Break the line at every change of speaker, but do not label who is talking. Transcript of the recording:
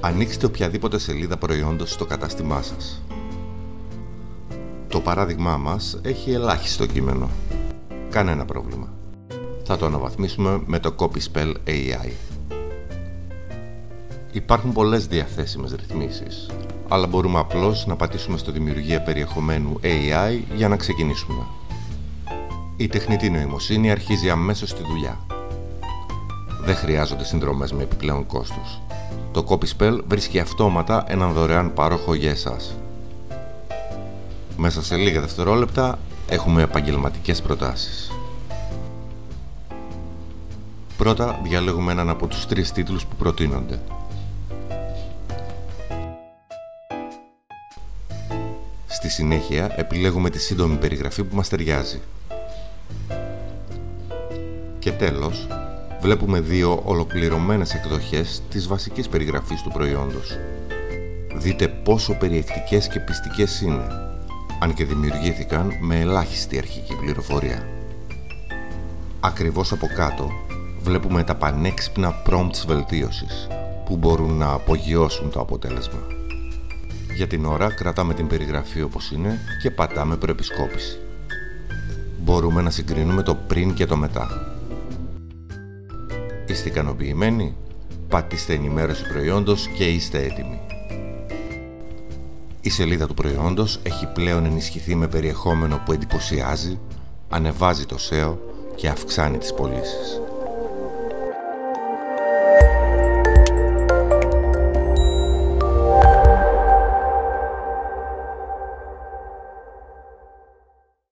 Ανοίξτε οποιαδήποτε σελίδα προϊόντος στο κατάστημά σας. Το παράδειγμά μας έχει ελάχιστο κείμενο. Κανένα πρόβλημα. Θα το αναβαθμίσουμε με το CopySpell AI. Υπάρχουν πολλές διαθέσιμες ρυθμίσεις, αλλά μπορούμε απλώς να πατήσουμε στο δημιουργία περιεχομένου AI για να ξεκινήσουμε. Η τεχνητή νοημοσύνη αρχίζει αμέσως τη δουλειά. Δεν χρειάζονται συνδρομές με επιπλέον κόστος. Το CopySpell βρίσκει αυτόματα έναν δωρεάν πάροχο για εσάς. Μέσα σε λίγα δευτερόλεπτα έχουμε επαγγελματικές προτάσεις. Πρώτα διαλέγουμε έναν από τους 3 τίτλους που προτείνονται. Στη συνέχεια επιλέγουμε τη σύντομη περιγραφή που μας ταιριάζει. Και τέλος, βλέπουμε 2 ολοκληρωμένες εκδοχές της βασικής περιγραφής του προϊόντος. Δείτε πόσο περιεκτικές και πιστικές είναι, αν και δημιουργήθηκαν με ελάχιστη αρχική πληροφορία. Ακριβώς από κάτω βλέπουμε τα πανέξυπνα prompts βελτίωσης, που μπορούν να απογειώσουν το αποτέλεσμα. Για την ώρα κρατάμε την περιγραφή όπως είναι και πατάμε προεπισκόπηση. Μπορούμε να συγκρίνουμε το πριν και το μετά. Είστε ικανοποιημένοι? Πατήστε ενημέρωση προϊόντος και είστε έτοιμοι. Η σελίδα του προϊόντος έχει πλέον ενισχυθεί με περιεχόμενο που εντυπωσιάζει, ανεβάζει το SEO και αυξάνει τις πωλήσεις.